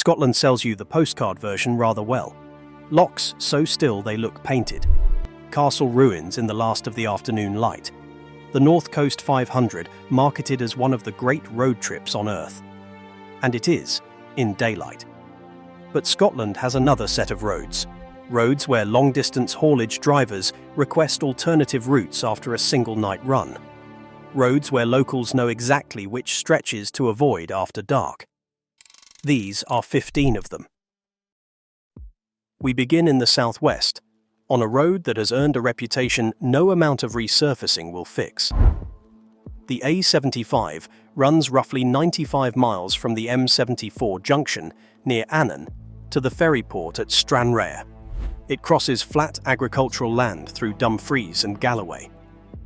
Scotland sells you the postcard version rather well. Lochs so still they look painted. Castle ruins in the last of the afternoon light. The North Coast 500 marketed as one of the great road trips on Earth. And it is, in daylight. But Scotland has another set of roads. Roads where long-distance haulage drivers request alternative routes after a single night run. Roads where locals know exactly which stretches to avoid after dark. These are 15 of them. We begin in the southwest, on a road that has earned a reputation no amount of resurfacing will fix. The A75 runs roughly 95 miles from the M74 junction near Anent to the ferry port at Stranraer. It crosses flat agricultural land through Dumfries and Galloway.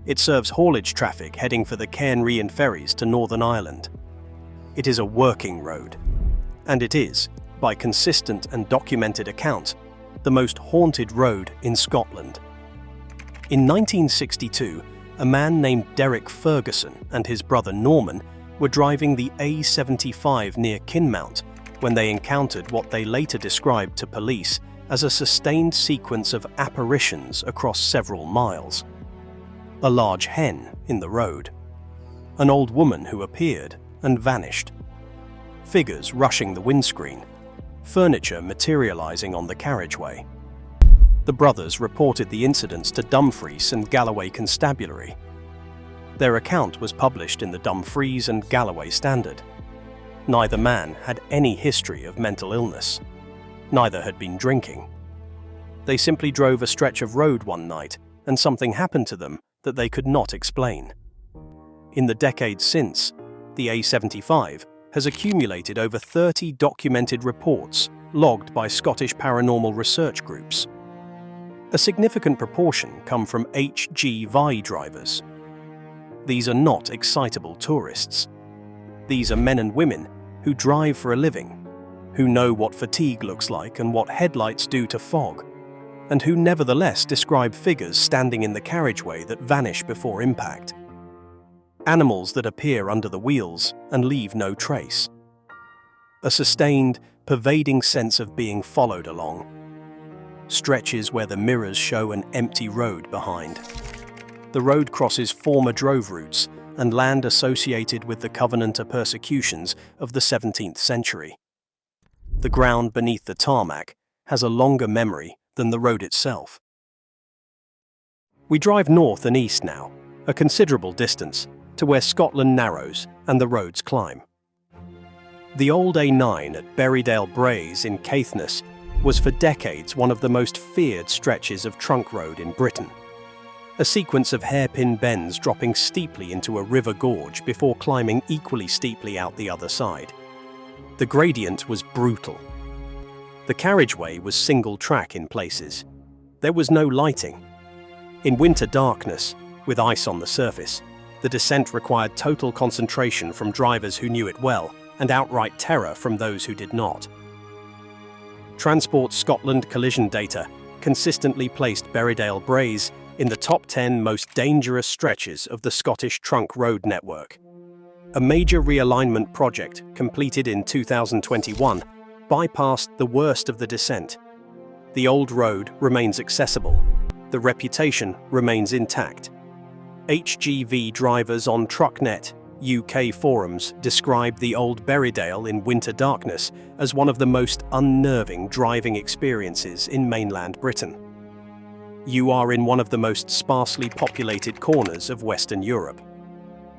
It serves haulage traffic heading for the Cairnryan ferries to Northern Ireland. It is a working road. And it is, by consistent and documented account, the most haunted road in Scotland. In 1962, a man named Derek Ferguson and his brother Norman were driving the A75 near Kinmount when they encountered what they later described to police as a sustained sequence of apparitions across several miles. A large hen in the road. An old woman who appeared and vanished. Figures rushing the windscreen. Furniture materializing on the carriageway. The brothers reported the incidents to Dumfries and Galloway Constabulary. Their account was published in the Dumfries and Galloway Standard. Neither man had any history of mental illness. Neither had been drinking. They simply drove a stretch of road one night and something happened to them that they could not explain. In the decades since, the A75 has accumulated over 30 documented reports logged by Scottish paranormal research groups. A significant proportion come from HGV drivers. These are not excitable tourists. These are men and women who drive for a living, who know what fatigue looks like and what headlights do to fog, and who nevertheless describe figures standing in the carriageway that vanish before impact. Animals that appear under the wheels and leave no trace. A sustained, pervading sense of being followed along. Stretches where the mirrors show an empty road behind. The road crosses former drove routes and land associated with the Covenanter persecutions of the 17th century. The ground beneath the tarmac has a longer memory than the road itself. We drive north and east now, a considerable distance, to where Scotland narrows and the roads climb. The old A9 at Burdale Braise in Caithness was for decades one of the most feared stretches of trunk road in Britain. A sequence of hairpin bends dropping steeply into a river gorge before climbing equally steeply out the other side. The gradient was brutal. The carriageway was single track in places. There was no lighting. In winter darkness, with ice on the surface, the descent required total concentration from drivers who knew it well and outright terror from those who did not. Transport Scotland collision data consistently placed Burdale Braise in the top 10 most dangerous stretches of the Scottish trunk road network. A major realignment project completed in 2021 bypassed the worst of the descent. The old road remains accessible. The reputation remains intact. HGV drivers on TruckNet UK forums described the old Burdale in winter darkness as one of the most unnerving driving experiences in mainland Britain. You are in one of the most sparsely populated corners of Western Europe.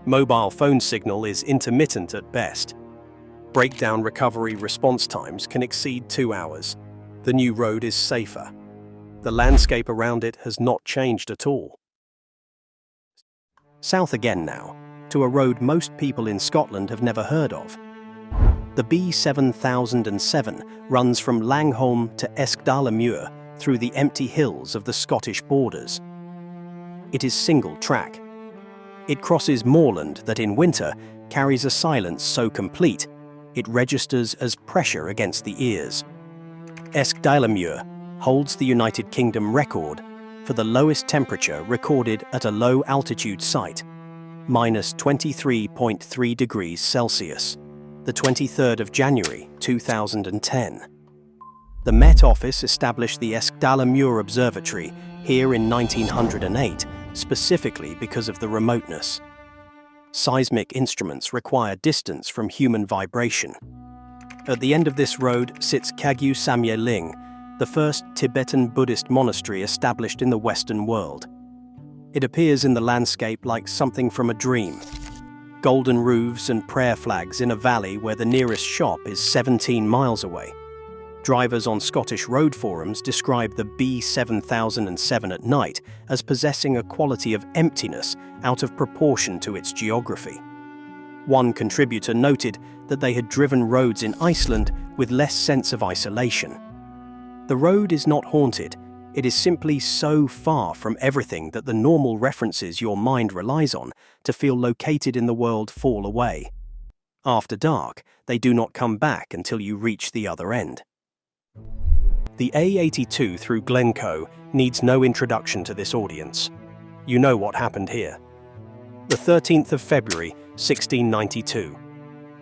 Mobile phone signal is intermittent at best. Breakdown recovery response times can exceed 2 hours. The new road is safer. The landscape around it has not changed at all. South again now, to a road most people in Scotland have never heard of. The B7007 runs from Langholm to Eskdalemuir through the empty hills of the Scottish borders. It is single track. It crosses moorland that in winter carries a silence so complete it registers as pressure against the ears. Eskdalemuir holds the United Kingdom record for the lowest temperature recorded at a low-altitude site, -23.3 degrees Celsius. the 23rd of January 2010. The Met Office established the Escdala Observatory here in 1908, specifically because of the remoteness. Seismic instruments require distance from human vibration. At the end of this road sits Kagyu Samye Ling, the first Tibetan Buddhist monastery established in the Western world. It appears in the landscape like something from a dream. Golden roofs and prayer flags in a valley where the nearest shop is 17 miles away. Drivers on Scottish road forums describe the B7007 at night as possessing a quality of emptiness out of proportion to its geography. One contributor noted that they had driven roads in Iceland with less sense of isolation. The road is not haunted, it is simply so far from everything that the normal references your mind relies on to feel located in the world fall away. After dark, they do not come back until you reach the other end. The A82 through Glencoe needs no introduction to this audience. You know what happened here. The 13th of February, 1692.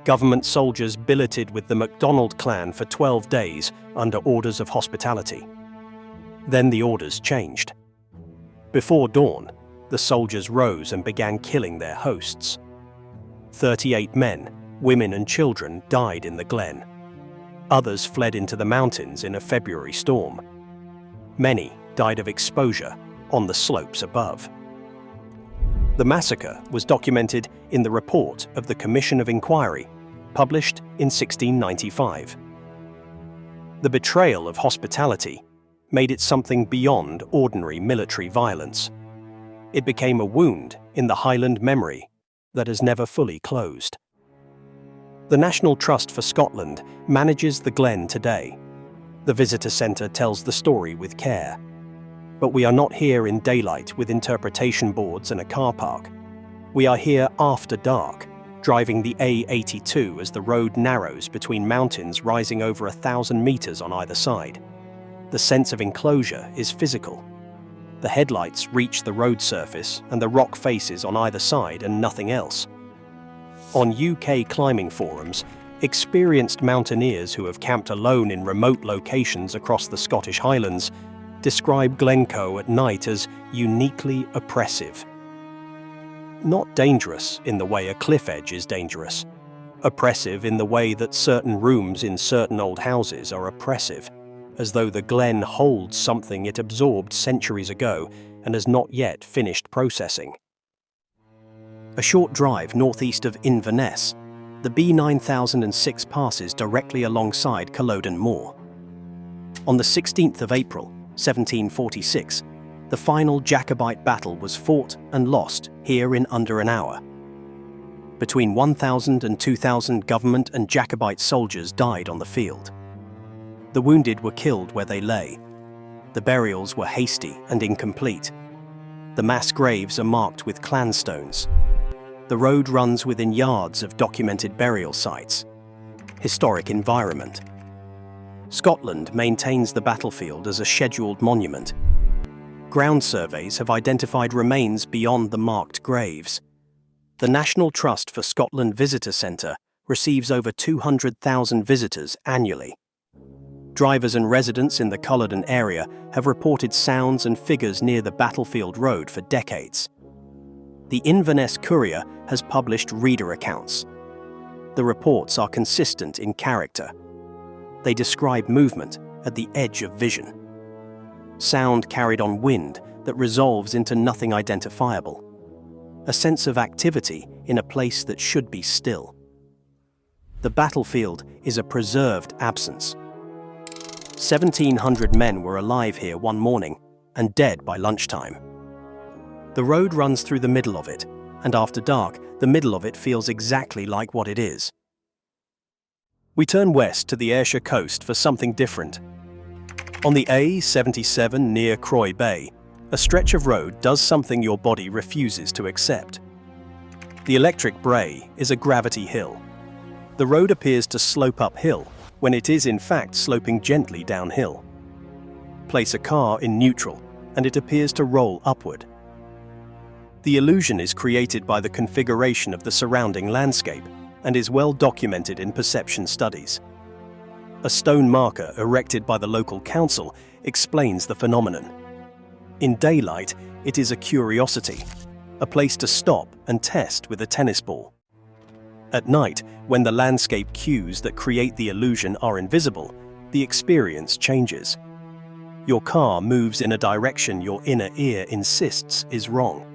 Government soldiers billeted with the MacDonald clan for 12 days under orders of hospitality. Then the orders changed. Before dawn, the soldiers rose and began killing their hosts. 38 men, women and children died in the glen. Others fled into the mountains in a February storm. Many died of exposure on the slopes above. The massacre was documented in the report of the Commission of Enquiry, published in 1695. The betrayal of hospitality made it something beyond ordinary military violence. It became a wound in the Highland memory that has never fully closed. The National Trust for Scotland manages the Glen today. The visitor centre tells the story with care. But we are not here in daylight with interpretation boards and a car park. We are here after dark, driving the A82 as the road narrows between mountains rising over 1,000 metres on either side. The sense of enclosure is physical. The headlights reach the road surface and the rock faces on either side and nothing else. On UK climbing forums, experienced mountaineers who have camped alone in remote locations across the Scottish Highlands describe Glencoe at night as uniquely oppressive. Not dangerous in the way a cliff edge is dangerous. Oppressive in the way that certain rooms in certain old houses are oppressive, as though the Glen holds something it absorbed centuries ago and has not yet finished processing. A short drive northeast of Inverness, the B9006 passes directly alongside Culloden Moor. On the 16th of April, 1746, the final Jacobite battle was fought and lost here in under an hour. Between 1,000 and 2,000 government and Jacobite soldiers died on the field. The wounded were killed where they lay. The burials were hasty and incomplete. The mass graves are marked with clan stones. The road runs within yards of documented burial sites. Historic environment. Scotland maintains the battlefield as a scheduled monument. Ground surveys have identified remains beyond the marked graves. The National Trust for Scotland Visitor Centre receives over 200,000 visitors annually. Drivers and residents in the Culloden area have reported sounds and figures near the battlefield road for decades. The Inverness Courier has published reader accounts. The reports are consistent in character. They describe movement at the edge of vision. Sound carried on wind that resolves into nothing identifiable. A sense of activity in a place that should be still. The battlefield is a preserved absence. 1,700 men were alive here one morning and dead by lunchtime. The road runs through the middle of it, and after dark, the middle of it feels exactly like what it is. We turn west to the Ayrshire coast for something different. On the A77 near Croy Bay, a stretch of road does something your body refuses to accept. The Electric Bray is a gravity hill. The road appears to slope uphill when it is in fact sloping gently downhill. Place a car in neutral and it appears to roll upward. The illusion is created by the configuration of the surrounding landscape, and is well documented in perception studies. A stone marker erected by the local council explains the phenomenon. In daylight, it is a curiosity, a place to stop and test with a tennis ball. At night, when the landscape cues that create the illusion are invisible, the experience changes. Your car moves in a direction your inner ear insists is wrong.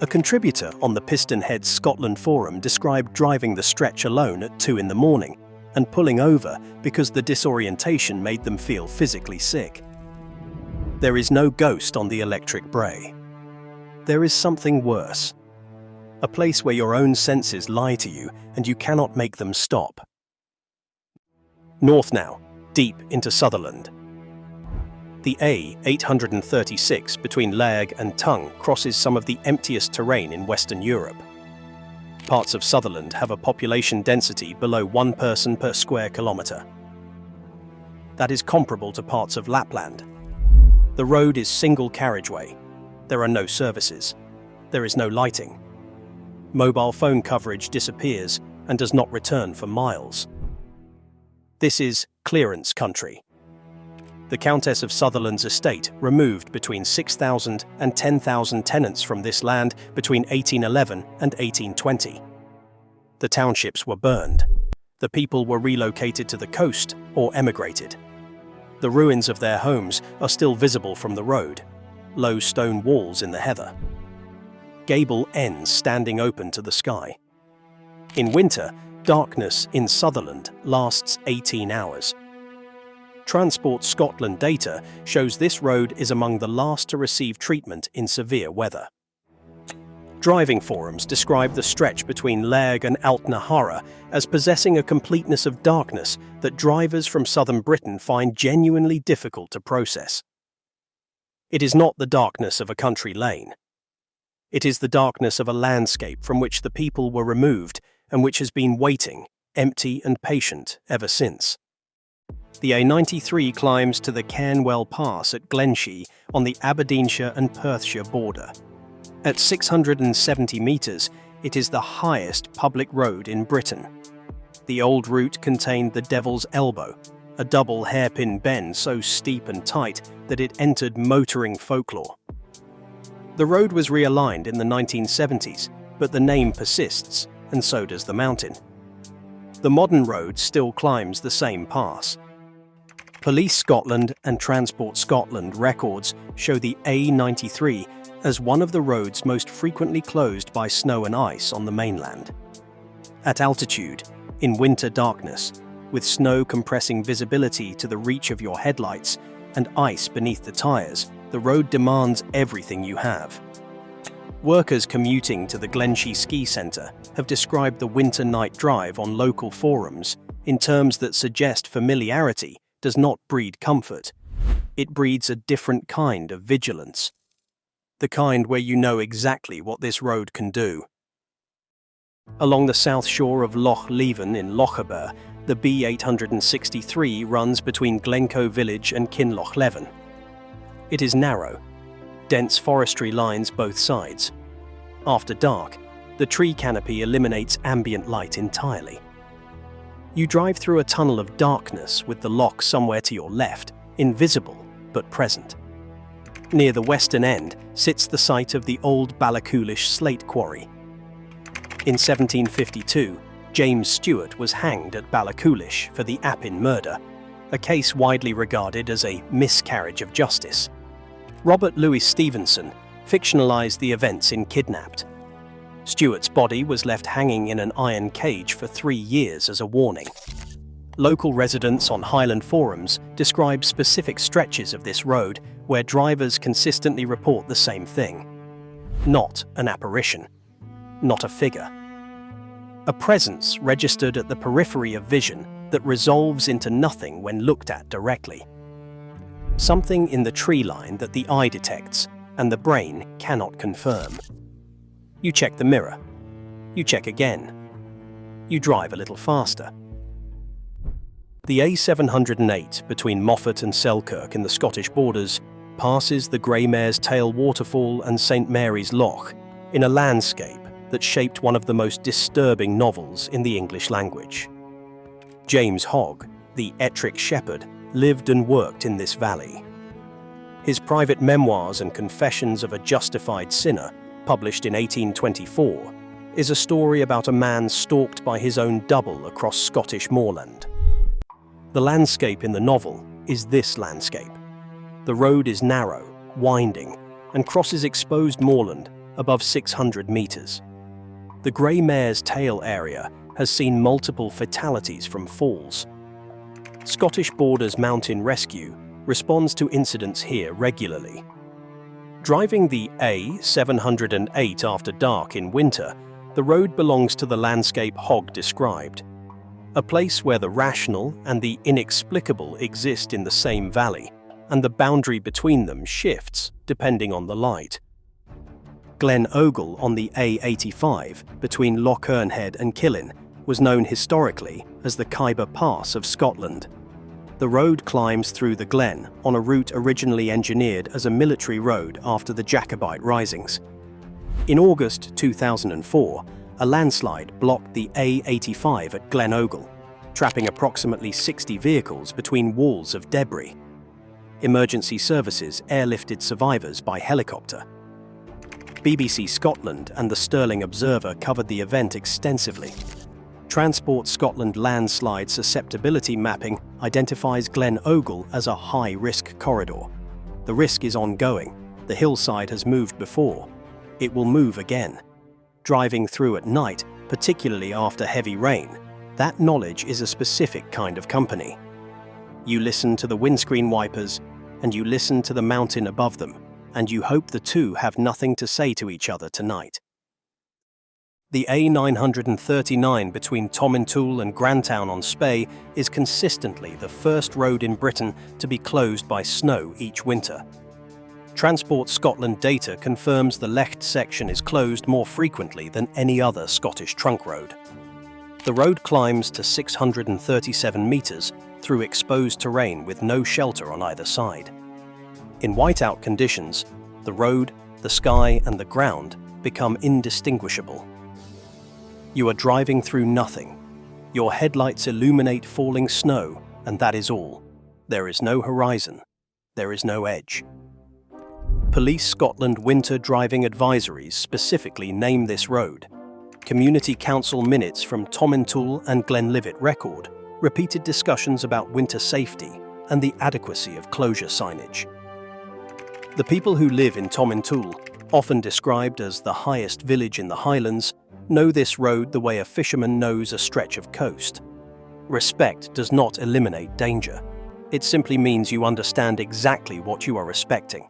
A contributor on the Piston Head Scotland forum described driving the stretch alone at 2 in the morning and pulling over because the disorientation made them feel physically sick. There is no ghost on the Electric Bray. There is something worse. A place where your own senses lie to you and you cannot make them stop. North now, deep into Sutherland. The A836 between Lairg and Tongue crosses some of the emptiest terrain in Western Europe. Parts of Sutherland have a population density below 1 person per square kilometre. That is comparable to parts of Lapland. The road is single carriageway. There are no services. There is no lighting. Mobile phone coverage disappears and does not return for miles. This is clearance country. The Countess of Sutherland's estate removed between 6,000 and 10,000 tenants from this land between 1811 and 1820. The townships were burned. The people were relocated to the coast or emigrated. The ruins of their homes are still visible from the road, low stone walls in the heather. Gable ends standing open to the sky. In winter, darkness in Sutherland lasts 18 hours. Transport Scotland data shows this road is among the last to receive treatment in severe weather. Driving forums describe the stretch between Lairg and Altnahara as possessing a completeness of darkness that drivers from southern Britain find genuinely difficult to process. It is not the darkness of a country lane. It is the darkness of a landscape from which the people were removed and which has been waiting, empty and patient, ever since. The A93 climbs to the Cairnwell Pass at Glenshee on the Aberdeenshire and Perthshire border. At 670 metres, it is the highest public road in Britain. The old route contained the Devil's Elbow, a double hairpin bend so steep and tight that it entered motoring folklore. The road was realigned in the 1970s, but the name persists, and so does the mountain. The modern road still climbs the same pass. Police Scotland and Transport Scotland records show the A93 as one of the roads most frequently closed by snow and ice on the mainland. At altitude, in winter darkness, with snow compressing visibility to the reach of your headlights and ice beneath the tyres, the road demands everything you have. Workers commuting to the Glenshee Ski Centre have described the winter night drive on local forums in terms that suggest familiarity does not breed comfort. It breeds a different kind of vigilance. The kind where you know exactly what this road can do. Along the south shore of Loch Leven in Lochaber, the B863 runs between Glencoe village and Kinloch Leven. It is narrow. Dense forestry lines both sides. After dark, the tree canopy eliminates ambient light entirely. You drive through a tunnel of darkness with the loch somewhere to your left, invisible but present. Near the western end sits the site of the old Ballacoolish slate quarry. In 1752, James Stewart was hanged at Ballacoolish for the Appin murder, a case widely regarded as a miscarriage of justice. Robert Louis Stevenson fictionalized the events in Kidnapped. Stewart's body was left hanging in an iron cage for 3 years as a warning. Local residents on Highland forums describe specific stretches of this road where drivers consistently report the same thing. Not an apparition. Not a figure. A presence registered at the periphery of vision that resolves into nothing when looked at directly. Something in the tree line that the eye detects and the brain cannot confirm. You check the mirror. You check again. You drive a little faster. The A708 between Moffat and Selkirk in the Scottish borders passes the Grey Mare's Tail waterfall and St Mary's Loch in a landscape that shaped one of the most disturbing novels in the English language. James Hogg, the Ettrick shepherd, lived and worked in this valley. His private memoirs and Confessions of a Justified Sinner, published in 1824, is a story about a man stalked by his own double across Scottish moorland. The landscape in the novel is this landscape. The road is narrow, winding, and crosses exposed moorland above 600 metres. The Grey Mare's Tail area has seen multiple fatalities from falls. Scottish Borders Mountain Rescue responds to incidents here regularly. Driving the A708 after dark in winter, the road belongs to the landscape Hogg described, a place where the rational and the inexplicable exist in the same valley, and the boundary between them shifts depending on the light. Glen Ogle on the A85 between Loch Ness and Culloden was known historically as the Khyber Pass of Scotland. The road climbs through the glen on a route originally engineered as a military road after the Jacobite risings. In August 2004, a landslide blocked the A85 at Glen Ogle, trapping approximately 60 vehicles between walls of debris. Emergency services airlifted survivors by helicopter. BBC Scotland and the Stirling Observer covered the event extensively. Transport Scotland landslide susceptibility mapping identifies Glen Ogle as a high-risk corridor. The risk is ongoing. The hillside has moved before. It will move again. Driving through at night, particularly after heavy rain, that knowledge is a specific kind of company. You listen to the windscreen wipers, and you listen to the mountain above them, and you hope the two have nothing to say to each other tonight. The A939 between Tomintoul and Grantown-on-Spey is consistently the first road in Britain to be closed by snow each winter. Transport Scotland data confirms the Lecht section is closed more frequently than any other Scottish trunk road. The road climbs to 637 metres through exposed terrain with no shelter on either side. In whiteout conditions, the road, the sky and the ground become indistinguishable. You are driving through nothing. Your headlights illuminate falling snow, and that is all. There is no horizon. There is no edge. Police Scotland winter driving advisories specifically name this road. Community Council minutes from Tomintoul and Glenlivet record repeated discussions about winter safety and the adequacy of closure signage. The people who live in Tomintoul, often described as the highest village in the Highlands, know this road the way a fisherman knows a stretch of coast. Respect does not eliminate danger. It simply means you understand exactly what you are respecting.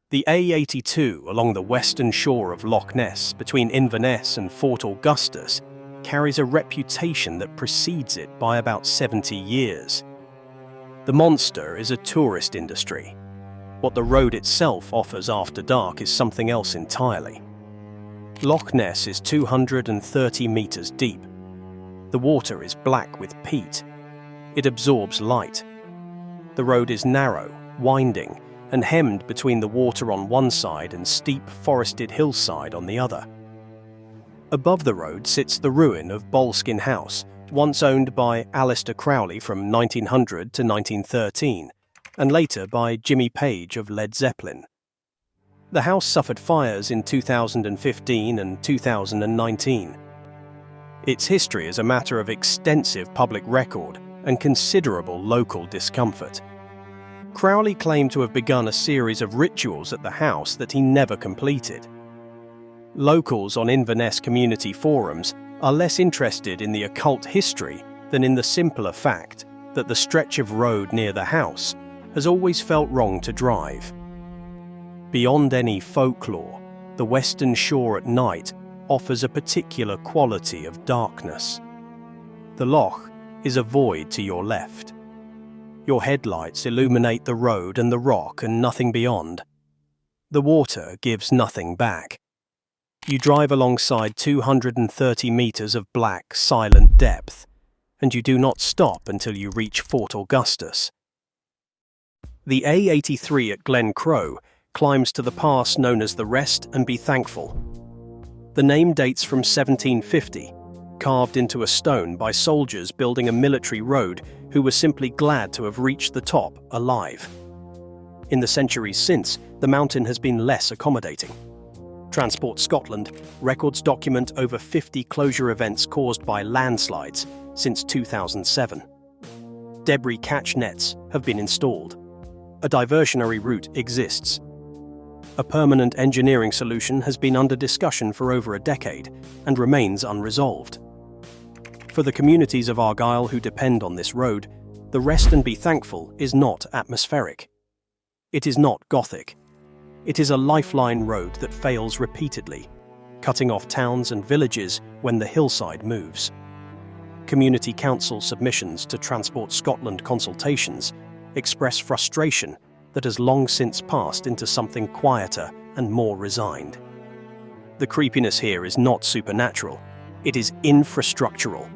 The A82 along the western shore of Loch Ness between Inverness and Fort Augustus carries a reputation that precedes it by about 70 years. The monster is a tourist industry. What the road itself offers after dark is something else entirely. Loch Ness is 230 metres deep. The water is black with peat. It absorbs light. The road is narrow, winding, and hemmed between the water on one side and steep forested hillside on the other. Above the road sits the ruin of Boleskine House, once owned by Alistair Crowley from 1900 to 1913, and later by Jimmy Page of Led Zeppelin. The house suffered fires in 2015 and 2019. Its history is a matter of extensive public record and considerable local discomfort. Crowley claimed to have begun a series of rituals at the house that he never completed. Locals on Inverness community forums are less interested in the occult history than in the simpler fact that the stretch of road near the house has always felt wrong to drive. Beyond any folklore, the western shore at night offers a particular quality of darkness. The loch is a void to your left. Your headlights illuminate the road and the rock and nothing beyond. The water gives nothing back. You drive alongside 230 metres of black, silent depth, and you do not stop until you reach Fort Augustus. The A83 at Glencroe climbs to the pass known as the Rest and Be Thankful. The name dates from 1750, carved into a stone by soldiers building a military road who were simply glad to have reached the top alive. In the centuries since, the mountain has been less accommodating. Transport Scotland records document over 50 closure events caused by landslides since 2007. Debris catch nets have been installed. A diversionary route exists. A permanent engineering solution has been under discussion for over a decade and remains unresolved. For the communities of Argyll who depend on this road, the rest and be thankful is not atmospheric. It is not Gothic. It is a lifeline road that fails repeatedly, cutting off towns and villages when the hillside moves. Community Council submissions to Transport Scotland consultations express frustration that has long since passed into something quieter and more resigned. The creepiness here is not supernatural, it is infrastructural.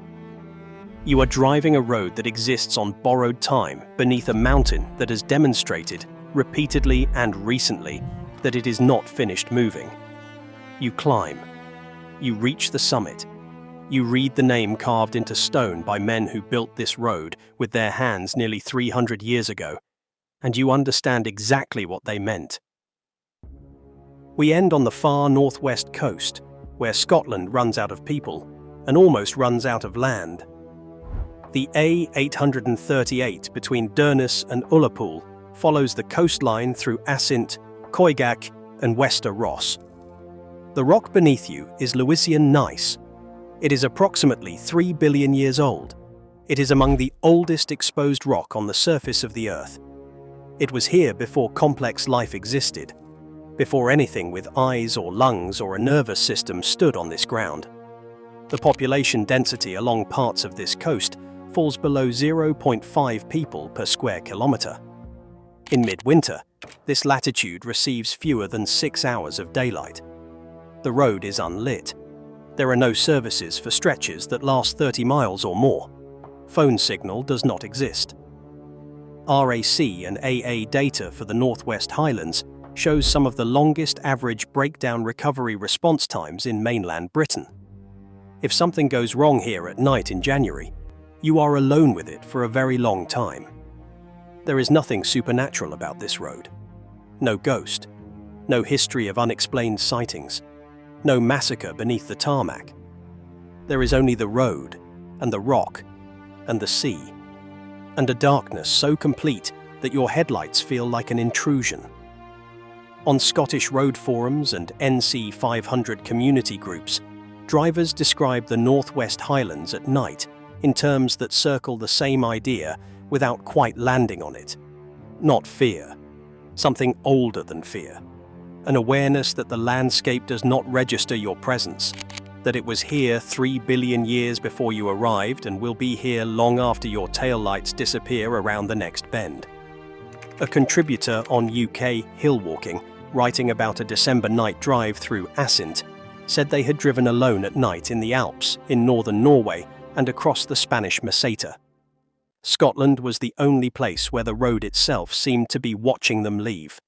You are driving a road that exists on borrowed time beneath a mountain that has demonstrated, repeatedly and recently, that it is not finished moving. You climb. You reach the summit. You read the name carved into stone by men who built this road with their hands nearly 300 years ago, and you understand exactly what they meant. We end on the far northwest coast, where Scotland runs out of people and almost runs out of land. The A838 between Durness and Ullapool follows the coastline through Assynt, Coigach and Wester Ross. The rock beneath you is Lewisian gneiss. It is approximately 3 billion years old. It is among the oldest exposed rock on the surface of the Earth. It was here before complex life existed, before anything with eyes or lungs or a nervous system stood on this ground. The population density along parts of this coast falls below 0.5 people per square kilometre. In midwinter, this latitude receives fewer than 6 hours of daylight. The road is unlit. There are no services for stretches that last 30 miles or more. Phone signal does not exist. RAC and AA data for the Northwest Highlands shows some of the longest average breakdown recovery response times in mainland Britain. If something goes wrong here at night in January, you are alone with it for a very long time. There is nothing supernatural about this road. No ghost, no history of unexplained sightings, no massacre beneath the tarmac. There is only the road, and the rock, and the sea, and a darkness so complete that your headlights feel like an intrusion. On Scottish road forums and NC 500 community groups, drivers describe the Northwest Highlands at night in terms that circle the same idea without quite landing on it. Not fear, something older than fear. An awareness that the landscape does not register your presence, that it was here 3 billion years before you arrived and will be here long after your taillights disappear around the next bend. A contributor on UK hill walking, writing about a December night drive through Assynt, said they had driven alone at night in the Alps in northern Norway and across the Spanish Meseta. Scotland was the only place where the road itself seemed to be watching them leave.